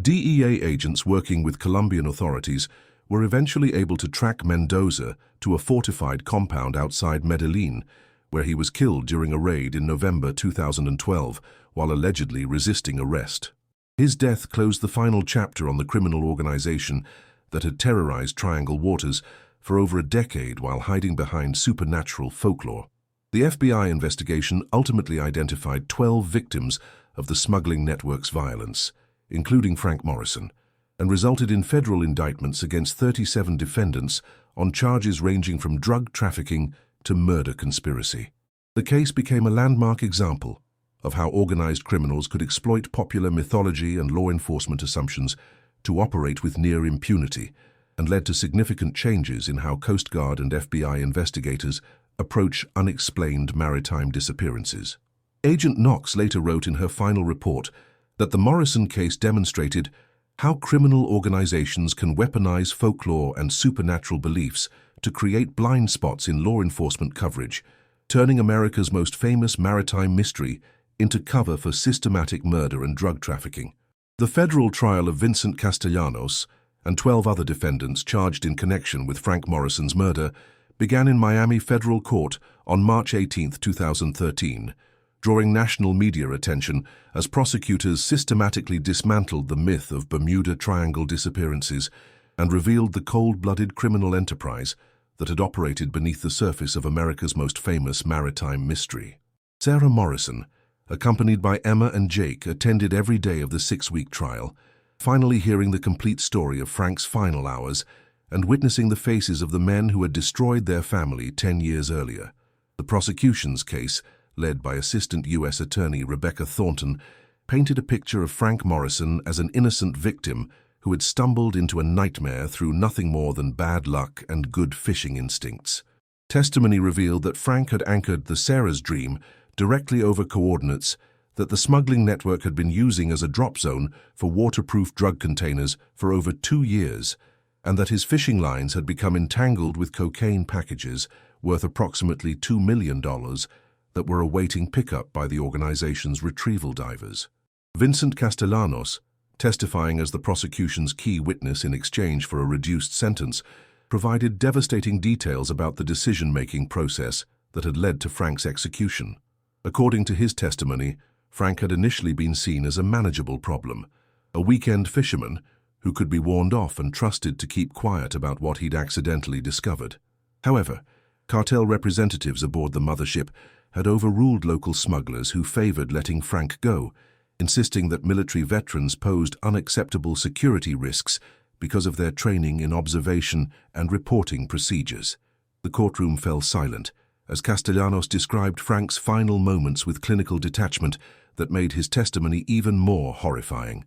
DEA agents working with Colombian authorities were eventually able to track Mendoza to a fortified compound outside Medellin, where he was killed during a raid in November 2012 while allegedly resisting arrest. His death closed the final chapter on the criminal organization that had terrorized Triangle waters for over a decade while hiding behind supernatural folklore. The FBI investigation ultimately identified 12 victims of the smuggling network's violence, including Frank Morrison, and resulted in federal indictments against 37 defendants on charges ranging from drug trafficking to murder conspiracy. The case became a landmark example of how organized criminals could exploit popular mythology and law enforcement assumptions to operate with near impunity, and led to significant changes in how Coast Guard and FBI investigators approach unexplained maritime disappearances. Agent Knox later wrote in her final report that the Morrison case demonstrated how criminal organizations can weaponize folklore and supernatural beliefs to create blind spots in law enforcement coverage, turning America's most famous maritime mystery into cover for systematic murder and drug trafficking. The federal trial of Vincent Castellanos and 12 other defendants charged in connection with Frank Morrison's murder began in Miami Federal Court on March 18, 2013, drawing national media attention as prosecutors systematically dismantled the myth of Bermuda Triangle disappearances and revealed the cold-blooded criminal enterprise that had operated beneath the surface of America's most famous maritime mystery. Sarah Morrison, accompanied by Emma and Jake, attended every day of the 6-week trial, finally hearing the complete story of Frank's final hours and witnessing the faces of the men who had destroyed their family 10 years earlier. The prosecution's case, led by Assistant U.S. Attorney Rebecca Thornton, painted a picture of Frank Morrison as an innocent victim who had stumbled into a nightmare through nothing more than bad luck and good fishing instincts. Testimony revealed that Frank had anchored the Sarah's Dream directly over coordinates that the smuggling network had been using as a drop zone for waterproof drug containers for over 2 years, and that his fishing lines had become entangled with cocaine packages worth approximately $2 million that were awaiting pickup by the organization's retrieval divers. Vincent Castellanos, testifying as the prosecution's key witness in exchange for a reduced sentence, provided devastating details about the decision-making process that had led to Frank's execution. According to his testimony, Frank had initially been seen as a manageable problem, a weekend fisherman who could be warned off and trusted to keep quiet about what he'd accidentally discovered. However, cartel representatives aboard the mothership had overruled local smugglers who favored letting Frank go, insisting that military veterans posed unacceptable security risks because of their training in observation and reporting procedures. The courtroom fell silent as Castellanos described Frank's final moments with clinical detachment that made his testimony even more horrifying.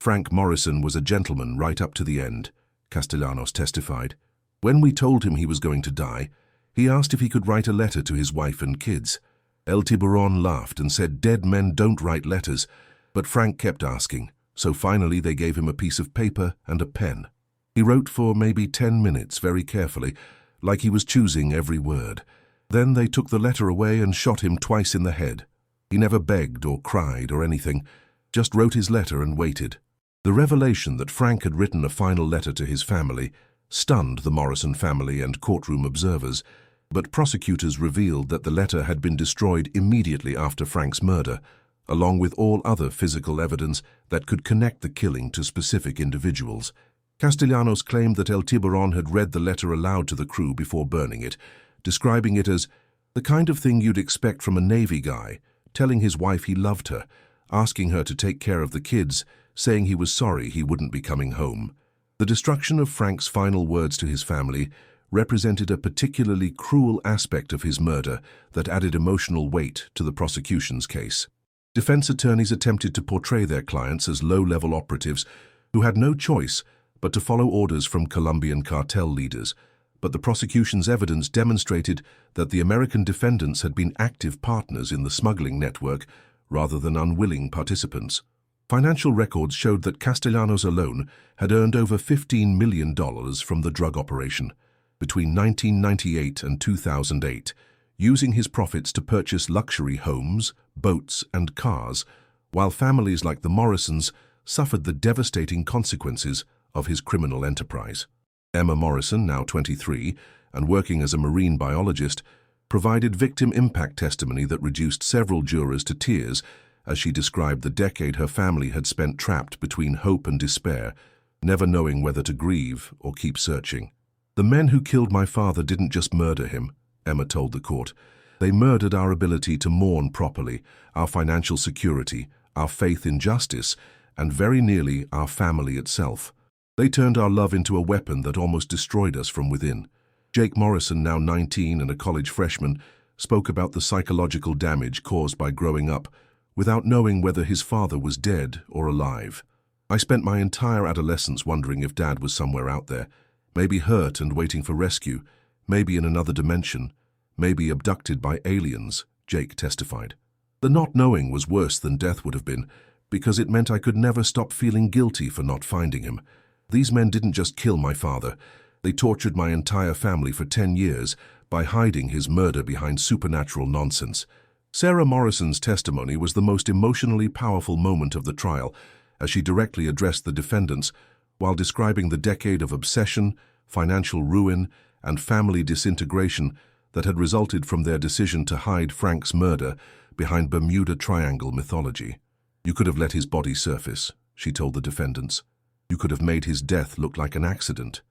Frank Morrison was a gentleman right up to the end, Castellanos testified. When we told him he was going to die, he asked if he could write a letter to his wife and kids. El Tiburon laughed and said dead men don't write letters, but Frank kept asking, so finally they gave him a piece of paper and a pen. He wrote for maybe 10 minutes very carefully, like he was choosing every word. Then they took the letter away and shot him twice in the head. He never begged or cried or anything, just wrote his letter and waited. The revelation that Frank had written a final letter to his family stunned the Morrison family and courtroom observers, but prosecutors revealed that the letter had been destroyed immediately after Frank's murder, along with all other physical evidence that could connect the killing to specific individuals. Castellanos claimed that El Tiburon had read the letter aloud to the crew before burning it, describing it as the kind of thing you'd expect from a Navy guy, telling his wife he loved her, asking her to take care of the kids, saying he was sorry he wouldn't be coming home. The destruction of Frank's final words to his family represented a particularly cruel aspect of his murder that added emotional weight to the prosecution's case. Defense attorneys attempted to portray their clients as low-level operatives who had no choice but to follow orders from Colombian cartel leaders, but the prosecution's evidence demonstrated that the American defendants had been active partners in the smuggling network rather than unwilling participants. Financial records showed that Castellanos alone had earned over $15 million from the drug operation between 1998 and 2008, using his profits to purchase luxury homes, boats, and cars, while families like the Morrisons suffered the devastating consequences of his criminal enterprise. Emma Morrison, now 23, and working as a marine biologist, provided victim impact testimony that reduced several jurors to tears as she described the decade her family had spent trapped between hope and despair, never knowing whether to grieve or keep searching. "The men who killed my father didn't just murder him," Emma told the court. "They murdered our ability to mourn properly, our financial security, our faith in justice, and very nearly our family itself. They turned our love into a weapon that almost destroyed us from within." Jake Morrison, now 19 and a college freshman, spoke about the psychological damage caused by growing up without knowing whether his father was dead or alive. "I spent my entire adolescence wondering if Dad was somewhere out there, maybe hurt and waiting for rescue, maybe in another dimension, maybe abducted by aliens," Jake testified. "The not knowing was worse than death would have been, because it meant I could never stop feeling guilty for not finding him. These men didn't just kill my father, they tortured my entire family for 10 years by hiding his murder behind supernatural nonsense." Sarah Morrison's testimony was the most emotionally powerful moment of the trial, as she directly addressed the defendants while describing the decade of obsession, financial ruin, and family disintegration that had resulted from their decision to hide Frank's murder behind Bermuda Triangle mythology. "You could have let his body surface," she told the defendants. "You could have made his death look like an accident.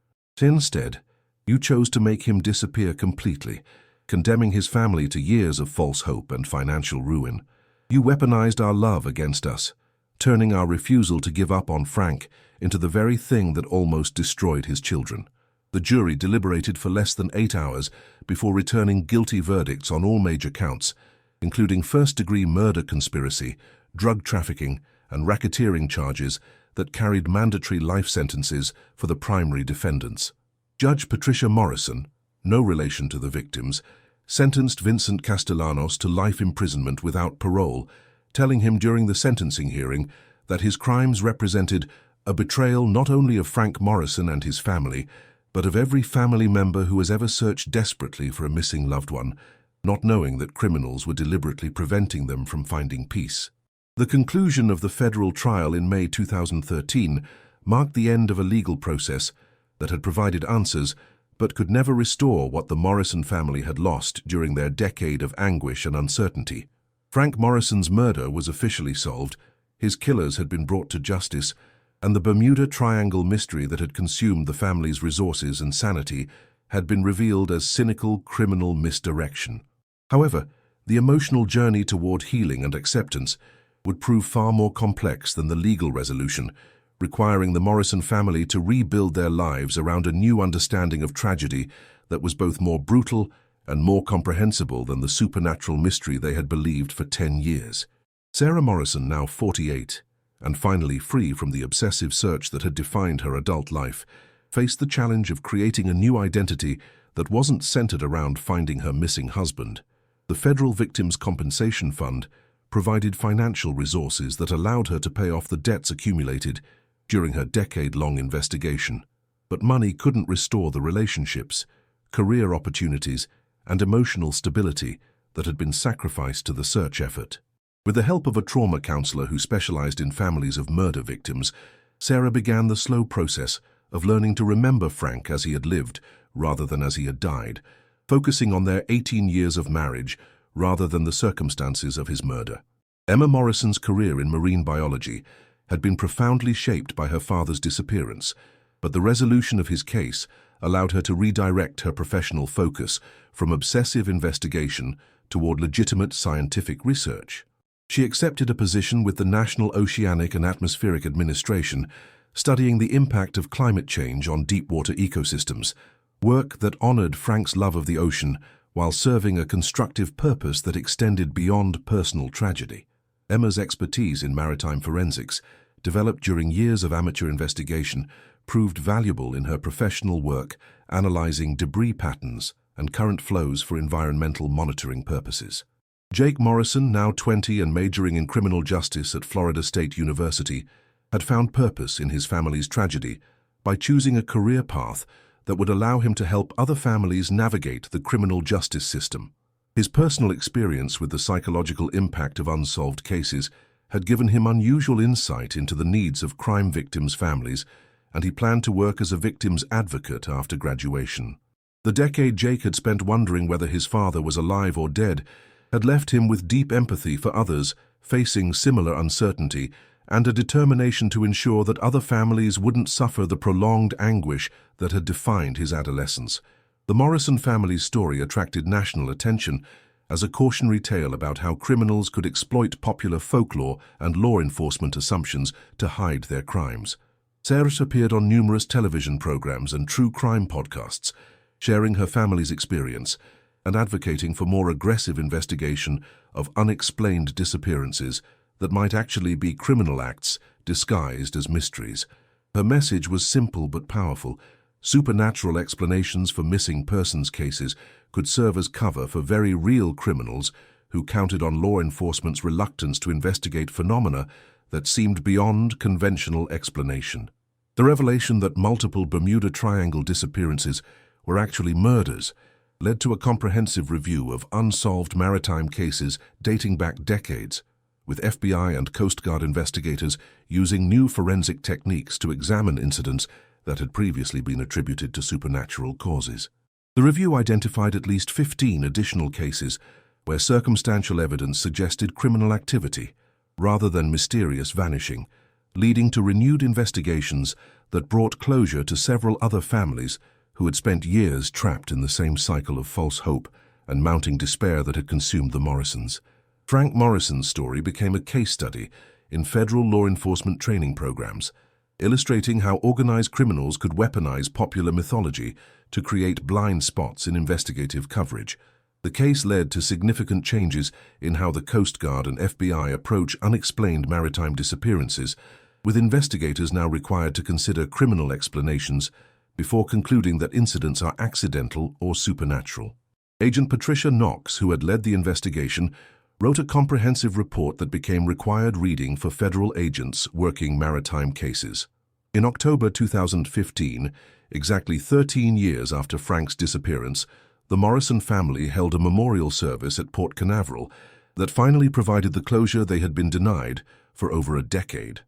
Instead, you chose to make him disappear completely, condemning his family to years of false hope and financial ruin. You weaponized our love against us, turning our refusal to give up on Frank into the very thing that almost destroyed his children." The jury deliberated for less than 8 hours before returning guilty verdicts on all major counts, including first-degree murder conspiracy, drug trafficking, and racketeering charges that carried mandatory life sentences for the primary defendants. Judge Patricia Morrison, no relation to the victims, sentenced Vincent Castellanos to life imprisonment without parole, telling him during the sentencing hearing that his crimes represented a betrayal not only of Frank Morrison and his family, but of every family member who has ever searched desperately for a missing loved one, not knowing that criminals were deliberately preventing them from finding peace. The conclusion of the federal trial in May 2013 marked the end of a legal process that had provided answers but could never restore what the Morrison family had lost during their decade of anguish and uncertainty. Frank Morrison's murder was officially solved, his killers had been brought to justice, and the Bermuda Triangle mystery that had consumed the family's resources and sanity had been revealed as cynical criminal misdirection. However, the emotional journey toward healing and acceptance would prove far more complex than the legal resolution, requiring the Morrison family to rebuild their lives around a new understanding of tragedy that was both more brutal and more comprehensible than the supernatural mystery they had believed for 10 years. Sarah Morrison, now 48, and finally free from the obsessive search that had defined her adult life, faced the challenge of creating a new identity that wasn't centered around finding her missing husband. The Federal Victims' Compensation Fund provided financial resources that allowed her to pay off the debts accumulated during her decade-long investigation. But money couldn't restore the relationships, career opportunities, and emotional stability that had been sacrificed to the search effort. With the help of a trauma counselor who specialized in families of murder victims, Sarah began the slow process of learning to remember Frank as he had lived rather than as he had died, focusing on their 18 years of marriage rather than the circumstances of his murder. Emma Morrison's career in marine biology had been profoundly shaped by her father's disappearance, but the resolution of his case allowed her to redirect her professional focus from obsessive investigation toward legitimate scientific research. She accepted a position with the National Oceanic and Atmospheric Administration, studying the impact of climate change on deep-water ecosystems, work that honored Frank's love of the ocean while serving a constructive purpose that extended beyond personal tragedy. Emma's expertise in maritime forensics, developed during years of amateur investigation, proved valuable in her professional work analyzing debris patterns and current flows for environmental monitoring purposes. Jake Morrison, now 20 and majoring in criminal justice at Florida State University, had found purpose in his family's tragedy by choosing a career path that would allow him to help other families navigate the criminal justice system. His personal experience with the psychological impact of unsolved cases had given him unusual insight into the needs of crime victims' families, and he planned to work as a victim's advocate after graduation. The decade Jake had spent wondering whether his father was alive or dead had left him with deep empathy for others facing similar uncertainty and a determination to ensure that other families wouldn't suffer the prolonged anguish that had defined his adolescence. The Morrison family's story attracted national attention as a cautionary tale about how criminals could exploit popular folklore and law enforcement assumptions to hide their crimes. Sarah appeared on numerous television programs and true crime podcasts, sharing her family's experience and advocating for more aggressive investigation of unexplained disappearances that might actually be criminal acts disguised as mysteries. Her message was simple but powerful. Supernatural explanations for missing persons cases could serve as cover for very real criminals who counted on law enforcement's reluctance to investigate phenomena that seemed beyond conventional explanation. The revelation that multiple Bermuda Triangle disappearances were actually murders led to a comprehensive review of unsolved maritime cases dating back decades, with FBI and Coast Guard investigators using new forensic techniques to examine incidents that had previously been attributed to supernatural causes. The review identified at least 15 additional cases where circumstantial evidence suggested criminal activity rather than mysterious vanishing, leading to renewed investigations that brought closure to several other families who had spent years trapped in the same cycle of false hope and mounting despair that had consumed the Morrisons. Frank Morrison's story became a case study in federal law enforcement training programs, illustrating how organized criminals could weaponize popular mythology to create blind spots in investigative coverage. The case led to significant changes in how the Coast Guard and FBI approach unexplained maritime disappearances, with investigators now required to consider criminal explanations before concluding that incidents are accidental or supernatural. Agent Patricia Knox, who had led the investigation, wrote a comprehensive report that became required reading for federal agents working maritime cases. In October 2015, exactly 13 years after Frank's disappearance, the Morrison family held a memorial service at Port Canaveral that finally provided the closure they had been denied for over a decade.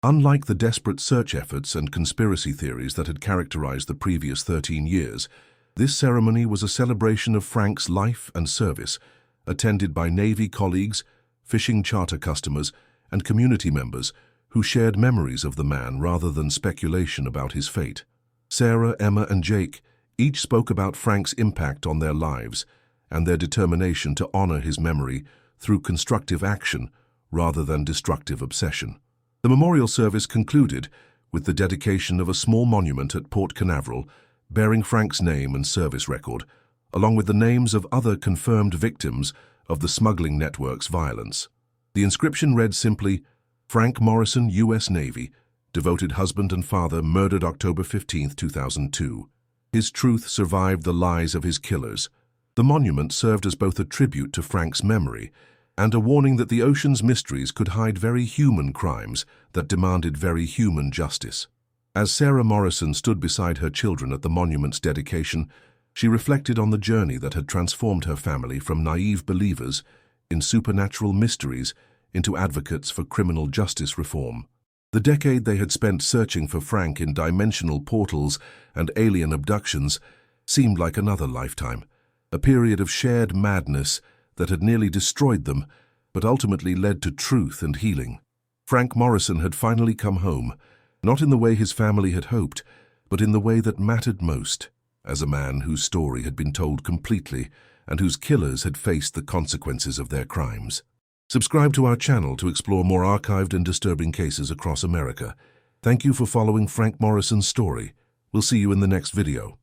Unlike the desperate search efforts and conspiracy theories that had characterized the previous 13 years, this ceremony was a celebration of Frank's life and service, attended by Navy colleagues, fishing charter customers, and community members who shared memories of the man rather than speculation about his fate. Sarah, Emma, and Jake each spoke about Frank's impact on their lives and their determination to honor his memory through constructive action rather than destructive obsession. The memorial service concluded with the dedication of a small monument at Port Canaveral bearing Frank's name and service record, along with the names of other confirmed victims of the smuggling network's violence. The inscription read simply, Frank Morrison, U.S. Navy, devoted husband and father, murdered October 15, 2002. His truth survived the lies of his killers. The monument served as both a tribute to Frank's memory and a warning that the ocean's mysteries could hide very human crimes that demanded very human justice. As Sarah Morrison stood beside her children at the monument's dedication, she reflected on the journey that had transformed her family from naive believers in supernatural mysteries into advocates for criminal justice reform. The decade they had spent searching for Frank in dimensional portals and alien abductions seemed like another lifetime, a period of shared madness that had nearly destroyed them, but ultimately led to truth and healing. Frank Morrison had finally come home, not in the way his family had hoped, but in the way that mattered most, as a man whose story had been told completely and whose killers had faced the consequences of their crimes. Subscribe to our channel to explore more archived and disturbing cases across America. Thank you for following Frank Morrison's story. We'll see you in the next video.